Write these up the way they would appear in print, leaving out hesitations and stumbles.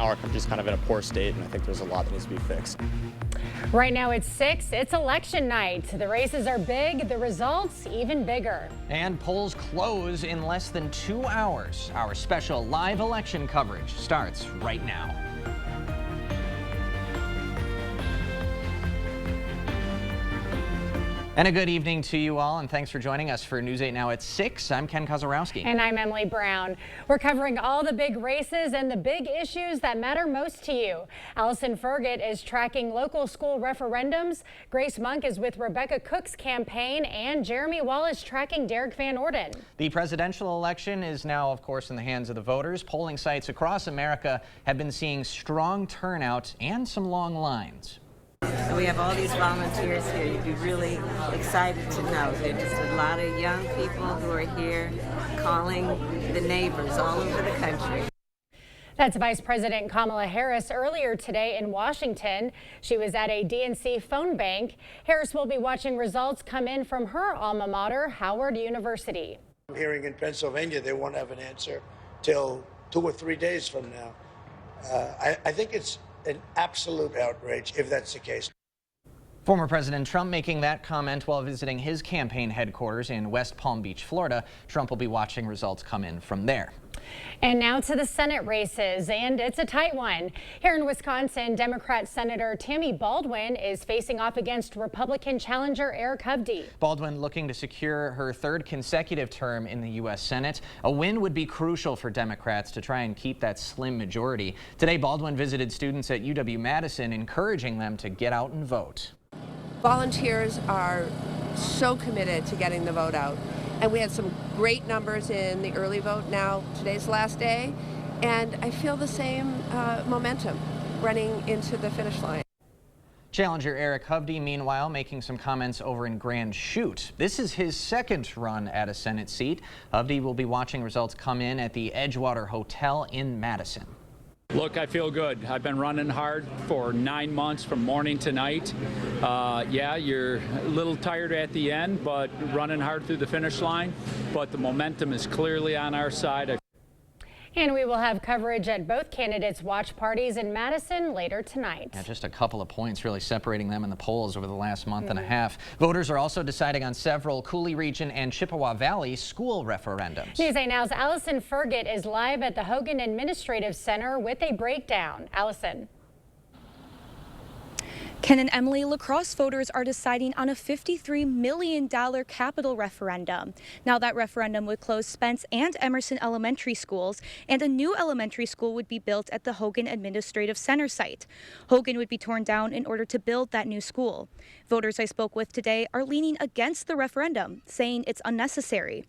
now our country's kind of in a poor state, and I think there's a lot that needs to be fixed. Right now it's 6. It's election night. The races are big, the results even bigger. And polls close in less than 2 hours. Our special live election coverage starts right now. And a good evening to you all, and thanks for joining us for News 8 Now at 6. I'm Ken Kozarowski. And I'm Emily Brown. We're covering all the big races and the big issues that matter most to you. Allison Fergott is tracking local school referendums. Grace Monk is with Rebecca Cook's campaign, and Jeremy Wallace tracking Derek Van Orden. The presidential election is now, of course, in the hands of the voters. Polling sites across America have been seeing strong turnout and some long lines. So we have all these volunteers here. You'd be really excited to know. There are just a lot of young people who are here calling the neighbors all over the country. That's Vice President Kamala Harris earlier today in Washington. She was at a DNC phone bank. Harris will be watching results come in from her alma mater, Howard University. I'm hearing in Pennsylvania they won't have an answer till 2 or 3 days from now. I think it's an absolute outrage if that's the case. Former President Trump making that comment while visiting his campaign headquarters in West Palm Beach, Florida. Trump will be watching results come in from there. And now to the Senate races, and it's a tight one. Here in Wisconsin, Democrat Senator Tammy Baldwin is facing off against Republican challenger Eric Hovde. Baldwin looking to secure her third consecutive term in the U.S. Senate. A win would be crucial for Democrats to try and keep that slim majority. Today, Baldwin visited students at UW-Madison, encouraging them to get out and vote. Volunteers are so committed to getting the vote out. And we had some great numbers in the early vote. Now, today's last day, and I feel the same momentum running into the finish line. Challenger Eric Hovde, meanwhile, making some comments over in Grand Chute. This is his second run at a Senate seat. Hovde will be watching results come in at the Edgewater Hotel in Madison. Look, I feel good. I've been running hard for 9 months from morning to night. Yeah, you're a little tired at the end, but running hard through the finish line. But the momentum is clearly on our side. And we will have coverage at both candidates' watch parties in Madison later tonight. Yeah, just a couple of points really separating them in the polls over the last month and a half. Voters are also deciding on several Cooley Region and Chippewa Valley school referendums. News 8 Now's Allison Fergott is live at the Hogan Administrative Center with a breakdown. Allison. Ken and Emily, La Crosse voters are deciding on a $53 million capital referendum. Now that referendum would close Spence and Emerson elementary schools, and a new elementary school would be built at the Hogan Administrative Center site. Hogan would be torn down in order to build that new school. Voters I spoke with today are leaning against the referendum, saying it's unnecessary.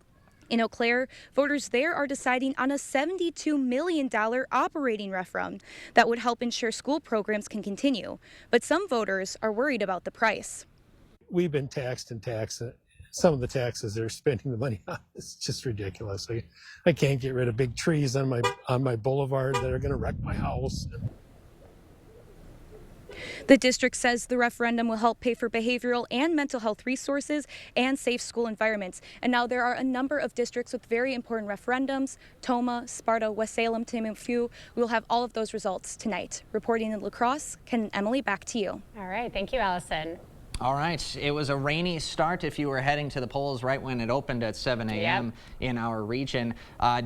In Eau Claire, voters there are deciding on a $72 million operating referendum that would help ensure school programs can continue. But some voters are worried about the price. We've been taxed and taxed. Some of the taxes they're spending the money on is just ridiculous. I can't get rid of big trees on my boulevard that are going to wreck my house. The district says the referendum will help pay for behavioral and mental health resources and safe school environments. And now there are a number of districts with very important referendums: Tomah, Sparta, West Salem, to name a few. We will have all of those results tonight. Reporting in La Crosse, Ken and Emily, back to you. All right. Thank you, Allison. All right. It was a rainy start if you were heading to the polls right when it opened at 7 a.m. in our region.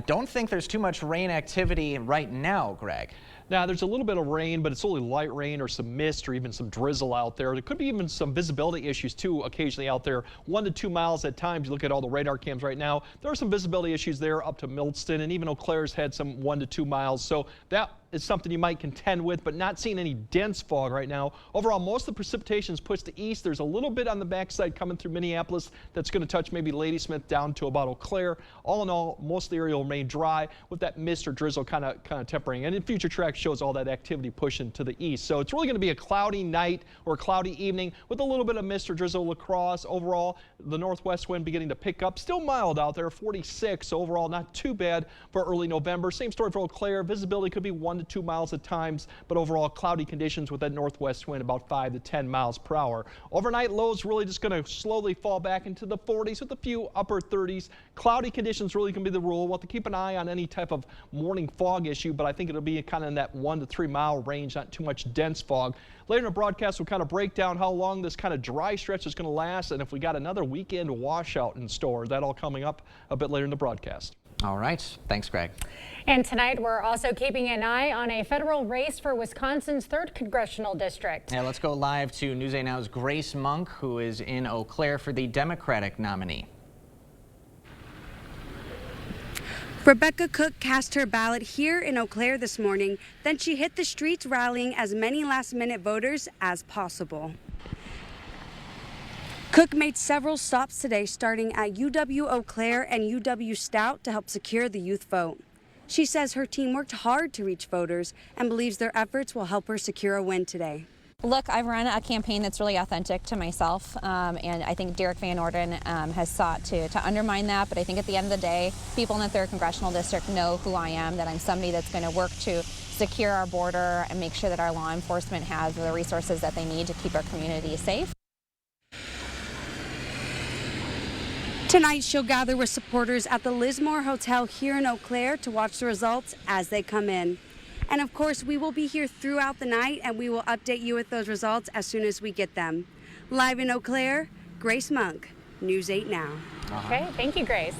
Don't think there's too much rain activity right now, Greg. Now, there's a little bit of rain, but it's only light rain or some mist or even some drizzle out there. There could be even some visibility issues, too, occasionally out there. 1 to 2 miles at times. You look at all the radar cams right now. There are some visibility issues there up to Milton, and even Eau Claire's had some 1 to 2 miles. So that is something you might contend with, but not seeing any dense fog right now. Overall, most of the precipitation is pushed to east. There's a little bit on the backside coming through Minneapolis that's going to touch maybe Ladysmith down to about Eau Claire. All in all, most of the area will remain dry with that mist or drizzle kind of tempering. And in future tracks shows all that activity pushing to the east. So it's really going to be a cloudy night or cloudy evening with a little bit of mist or drizzle across. Overall, the northwest wind beginning to pick up. Still mild out there, 46 overall, not too bad for early November. Same story for Eau Claire. Visibility could be 1 to 2 miles at times, but overall cloudy conditions with that northwest wind about 5 to 10 miles per hour. Overnight lows really just going to slowly fall back into the 40s with a few upper 30s. Cloudy conditions really going to be the rule. We'll have to keep an eye on any type of morning fog issue, but I think it'll be kind of in that 1 to 3 mile range, not too much dense fog. Later in the broadcast, we'll kind of break down how long this kind of dry stretch is going to last and if we got another weekend washout in store. That all coming up a bit later in the broadcast. All right. Thanks, Greg. And tonight we're also keeping an eye on a federal race for Wisconsin's 3rd congressional district. Yeah, let's go live to News 8 Now's Grace Monk, who is in Eau Claire for the Democratic nominee. Rebecca Cook cast her ballot here in Eau Claire this morning. Then she hit the streets rallying as many last-minute voters as possible. Cook made several stops today, starting at UW Eau Claire and UW Stout to help secure the youth vote. She says her team worked hard to reach voters and believes their efforts will help her secure a win today. Look, I've run a campaign that's really authentic to myself, and I think Derek Van Orden has sought to undermine that, but I think at the end of the day, people in the 3rd Congressional District know who I am, that I'm somebody that's going to work to secure our border and make sure that our law enforcement has the resources that they need to keep our community safe. Tonight, she'll gather with supporters at the Lismore Hotel here in Eau Claire to watch the results as they come in. And of course, we will be here throughout the night and we will update you with those results as soon as we get them. Live in Eau Claire, Grace Monk, News 8 Now. Okay, thank you, Grace.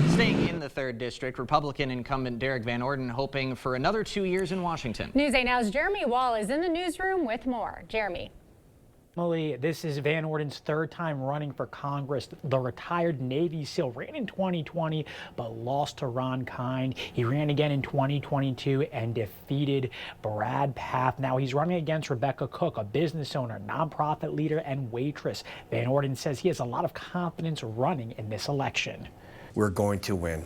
Staying in the 3rd District, Republican incumbent Derek Van Orden hoping for another 2 years in Washington. News 8 Now's Jeremy Wall is in the newsroom with more. Jeremy. This is Van Orden's 3rd time running for Congress. The retired Navy SEAL ran in 2020 but lost to Ron Kind. He ran again in 2022 and defeated Brad Pfaff. Now he's running against Rebecca Cook, a business owner, nonprofit leader, and waitress. Van Orden says he has a lot of confidence running in this election. We're going to win.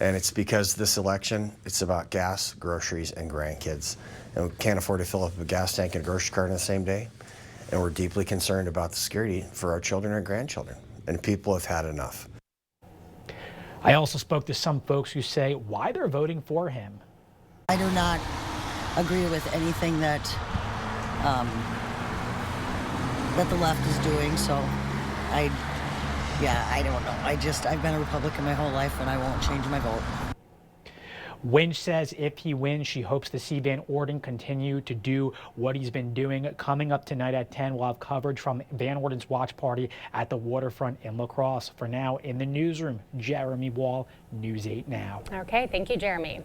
And it's because this election, it's about gas, groceries, and grandkids. And we can't afford to fill up a gas tank and a grocery cart in the same day. And we're deeply concerned about the security for our children and grandchildren. And people have had enough. I also spoke to some folks who say why they're voting for him. I do not agree with anything that that the left is doing, so I don't know. I've been a Republican my whole life and I won't change my vote. Winch says if he wins, she hopes to see Van Orden continue to do what he's been doing. Coming up tonight at 10, we'll have coverage from Van Orden's watch party at the waterfront in La Crosse. For now, in the newsroom, Jeremy Wall, News 8 Now. Okay, thank you, Jeremy.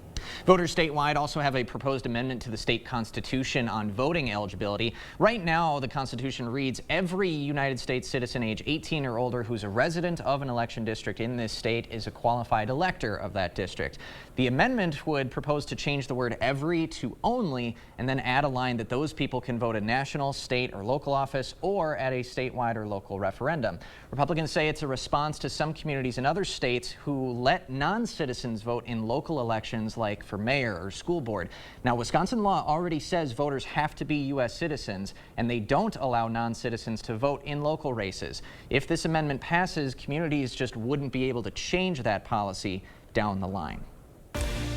Voters statewide also have a proposed amendment to the state constitution on voting eligibility. Right now, the Constitution reads every United States citizen age 18 or older who's a resident of an election district in this state is a qualified elector of that district. The amendment would propose to change the word every to only and then add a line that those people can vote in national, state, or local office or at a statewide or local referendum. Republicans say it's a response to some communities in other states who let non-citizens vote in local elections like for mayor or school board. Now, Wisconsin law already says voters have to be U.S. citizens, and they don't allow non-citizens to vote in local races. If this amendment passes, communities just wouldn't be able to change that policy down the line.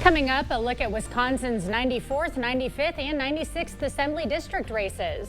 Coming up, a look at Wisconsin's 94th, 95th, and 96th Assembly District races.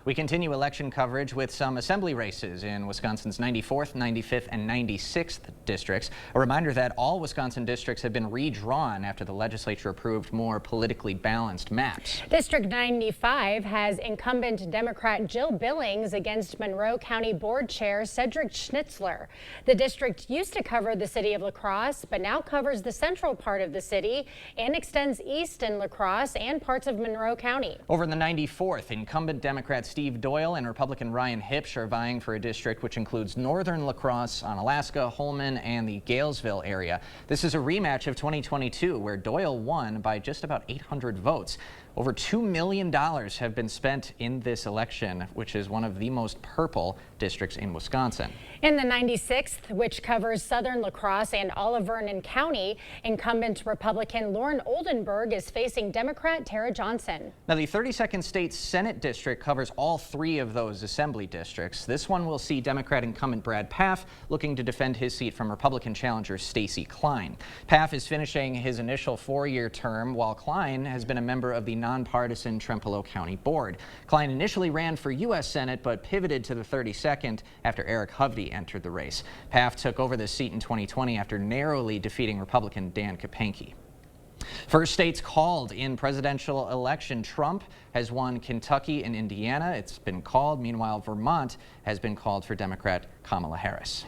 We continue election coverage with some assembly races in Wisconsin's 94th, 95th, and 96th districts. A reminder that all Wisconsin districts have been redrawn after the legislature approved more politically balanced maps. District 95 has incumbent Democrat Jill Billings against Monroe County Board Chair Cedric Schnitzler. The district used to cover the city of La Crosse, but now covers the central part of the city and extends east in La Crosse and parts of Monroe County. Over in the 94th, incumbent Democrat Steve Doyle and Republican Ryan Hipsch are vying for a district which includes northern La Crosse, Onalaska, Holmen, and the Galesville area. This is a rematch of 2022 where Doyle won by just about 800 votes. Over $2 million have been spent in this election, which is one of the most purple districts in Wisconsin. In the 96th, which covers southern La Crosse and Olive Vernon County, incumbent Republican Lauren Oldenburg is facing Democrat Tara Johnson. Now, the 32nd State Senate District covers all 3 of those assembly districts. This one will see Democrat incumbent Brad Pfaff looking to defend his seat from Republican challenger Stacey Klein. Pfaff is finishing his initial 4-year term, while Klein has been a member of the nonpartisan Trempealeau County Board. Klein initially ran for U.S. Senate, but pivoted to the 32nd after Eric Hovde entered the race. Pfaff took over this seat in 2020 after narrowly defeating Republican Dan Kapanke. First states called in presidential election. Trump has won Kentucky and Indiana. It's been called. Meanwhile, Vermont has been called for Democrat Kamala Harris.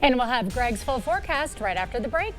And we'll have Greg's full forecast right after the break.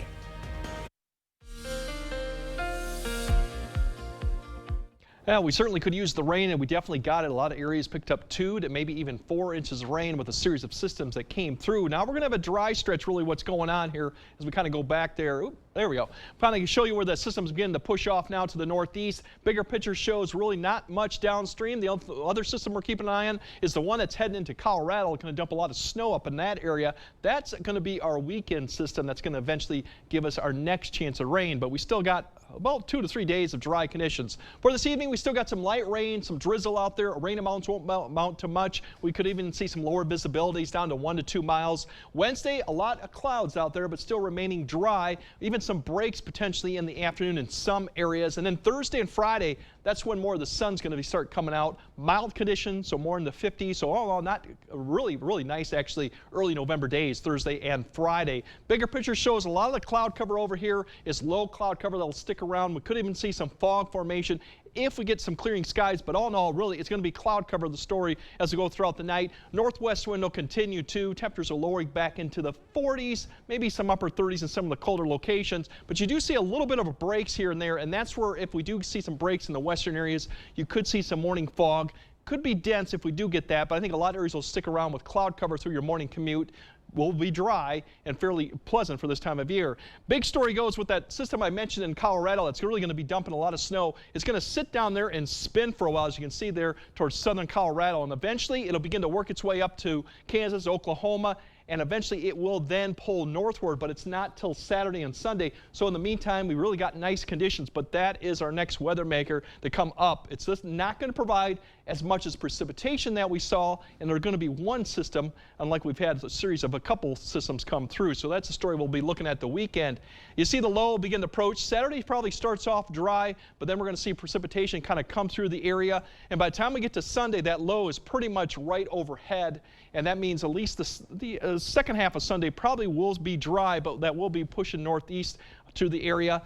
Yeah, we certainly could use the rain, and we definitely got it. A lot of areas picked up 2 to maybe even 4 inches of rain with a series of systems that came through. Now we're going to have a dry stretch, really, what's going on here as we kind of go back there. Oop, there we go. Kind of show you where the system's beginning to push off now to the northeast. Bigger picture shows really not much downstream. The other system we're keeping an eye on is the one that's heading into Colorado. It's going to dump a lot of snow up in that area. That's going to be our weekend system that's going to eventually give us our next chance of rain. But we still got about 2 to 3 days of dry conditions. For this evening, we still got some light rain, some drizzle out there. Rain amounts won't amount to much. We could even see some lower visibilities down to 1 to 2 miles. Wednesday, a lot of clouds out there, but still remaining dry. Even some breaks potentially in the afternoon in some areas. And then Thursday and Friday, that's when more of the sun's going to start coming out. Mild conditions, so more in the 50s. So all in all, not really nice, actually, early November days, Thursday and Friday. Bigger picture shows a lot of the cloud cover over here is low cloud cover that'll stick around. We could even see some fog formation if we get some clearing skies, but all in all, really, it's going to be cloud cover the story as we go throughout the night. Northwest wind will continue too. Temperatures are lowering back into the 40s, maybe some upper 30s in some of the colder locations, but you do see a little bit of a breaks here and there, and that's where if we do see some breaks in the western areas, you could see some morning fog. Could be dense if we do get that, but I think a lot of areas will stick around with cloud cover through your morning commute. Will be dry and fairly pleasant for this time of year. Big story goes with that system I mentioned in Colorado. That's really going to be dumping a lot of snow. It's going to sit down there and spin for a while, as you can see there, towards southern Colorado, and eventually it'll begin to work its way up to Kansas, Oklahoma, and eventually it will then pull northward, but it's not till Saturday and Sunday. So in the meantime, we really got nice conditions, but that is our next weather maker to come up. It's just not going to provide as much as precipitation that we saw, and there's going to be one system, unlike we've had a series of a couple systems come through. So that's the story we'll be looking at the weekend. You see the low begin to approach. Saturday probably starts off dry, but then we're going to see precipitation kind of come through the area. And by the time we get to Sunday, that low is pretty much right overhead, and that means at least the second half of Sunday probably will be dry, but that will be pushing northeast to the area.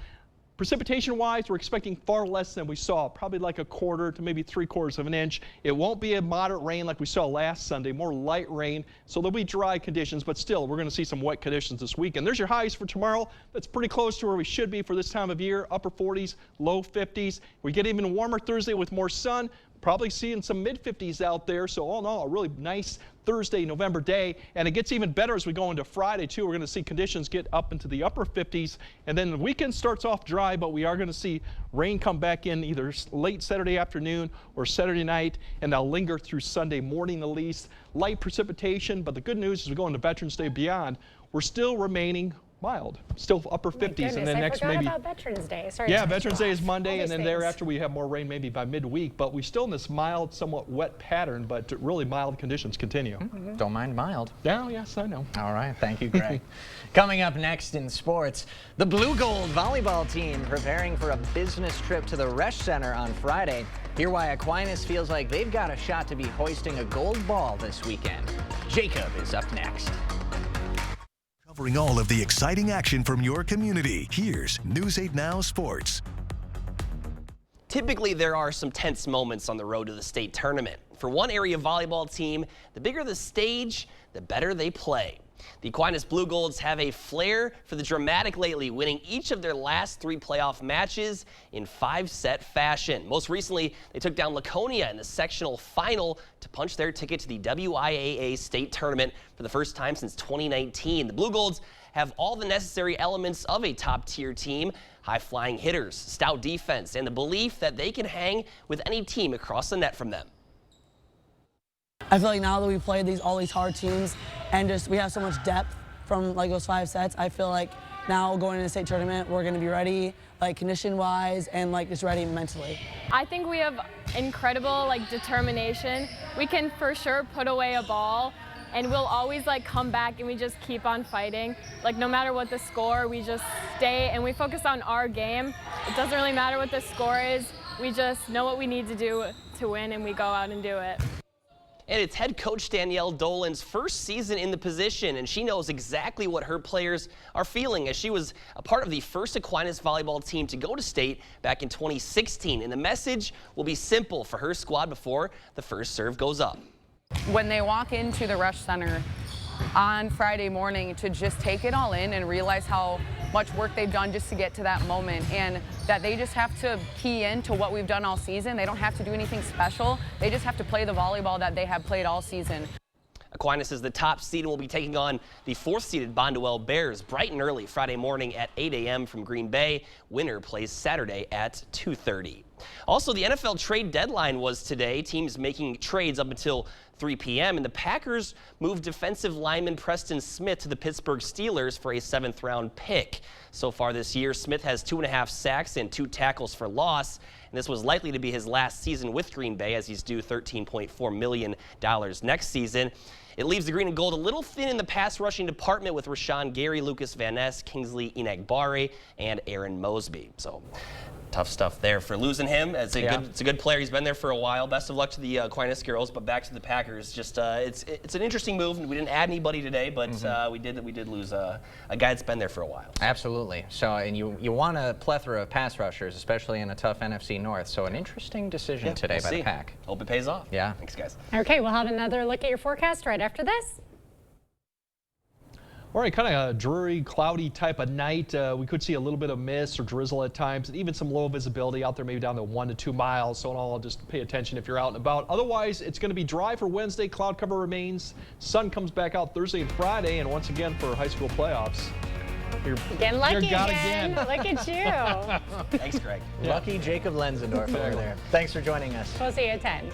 Precipitation-wise, we're expecting far less than we saw, probably like a quarter to maybe 3/4 of an inch. It won't be a moderate rain like we saw last Sunday, more light rain, so there'll be dry conditions, but still, we're going to see some wet conditions this weekend. There's your highs for tomorrow. That's pretty close to where we should be for this time of year, upper 40s, low 50s. We get even warmer Thursday with more sun. Probably seeing some mid-50s out there, so all in all, a really nice Thursday, November day, and it gets even better as we go into Friday, too. We're going to see conditions get up into the upper 50s, and then the weekend starts off dry, but we are going to see rain come back in either late Saturday afternoon or Saturday night, and they'll linger through Sunday morning at least. Light precipitation, but the good news is we go into Veterans Day beyond, we're still remaining mild, still upper 50s, and then next maybe about Veterans Day. Sorry, yeah, Veterans Day is Monday, and then thereafter we have more rain maybe by midweek, but we're still in this mild, somewhat wet pattern, but really mild conditions continue. Don't mind mild. Yeah, yes, I know. All right, thank you, Greg. Coming up next in sports, the Blue Gold volleyball team preparing for a business trip to the Resch Center on Friday. Hear why Aquinas feels like they've got a shot to be hoisting a gold ball this weekend. Jacob is up next. Covering all of the exciting action from your community, here's News 8 Now Sports. Typically, there are some tense moments on the road to the state tournament. For one area volleyball team, the bigger the stage, the better they play. The Aquinas Blue Golds have a flair for the dramatic lately, winning each of their last 3 playoff matches in 5-set fashion. Most recently, they took down Laconia in the sectional final to punch their ticket to the WIAA state tournament for the first time since 2019. The Blue Golds have all the necessary elements of a top-tier team: high-flying hitters, stout defense, and the belief that they can hang with any team across the net from them. I feel like now that we played all these hard teams and we have so much depth from like those 5 sets, I feel like now going into the state tournament, we're going to be ready, like condition-wise and like just ready mentally. I think we have incredible determination. We can for sure put away a ball, and we'll always come back, and we just keep on fighting. No matter what the score, we just stay and we focus on our game. It doesn't really matter what the score is. We just know what we need to do to win, and we go out and do it. And it's head coach Danielle Dolan's first season in the position, and she knows exactly what her players are feeling, as she was a part of the first Aquinas volleyball team to go to state back in 2016. And the message will be simple for her squad before the first serve goes up. When they walk into the Rush Center on Friday morning, to just take it all in and realize how much work they've done just to get to that moment, and that they just have to key into what we've done all season. They don't have to do anything special. They just have to play the volleyball that they have played all season. Aquinas is the top seed and will be taking on the 4th-seeded Bonduelle Bears bright and early Friday morning at 8 a.m. from Green Bay. Winner plays Saturday at 2:30. Also, the NFL trade deadline was today. Teams making trades up until 3 p.m. and the Packers moved defensive lineman Preston Smith to the Pittsburgh Steelers for a 7th-round pick. So far this year, Smith has 2.5 sacks and 2 tackles for loss. And this was likely to be his last season with Green Bay, as he's due $13.4 million next season. It leaves the green and gold a little thin in the pass rushing department with Rashawn Gary, Lucas Van Ness, Kingsley Enagbare, and Aaron Mosby. So tough stuff there for losing him. It's a good player. He's been there for a while. Best of luck to the Aquinas girls, but back to the Packers. Just it's an interesting move. We didn't add anybody today, but we did lose a guy that's been there for a while. Absolutely. So, and you want a plethora of pass rushers, especially in a tough NFC North. So an interesting decision today by the Pack. Hope it pays off. Yeah. Thanks, guys. Okay, we'll have another look at your forecast right after this. All right, kind of a dreary, cloudy type of night. We could see a little bit of mist or drizzle at times, and even some low visibility out there, maybe down to 1 to 2 miles. So in all, just pay attention if you're out and about. Otherwise, it's going to be dry for Wednesday. Cloud cover remains. Sun comes back out Thursday and Friday, and once again for high school playoffs. You're lucky again. Look at you. Thanks, Greg. Lucky Jacob Lenzendorf over there. Thanks for joining us. We'll see you at 10.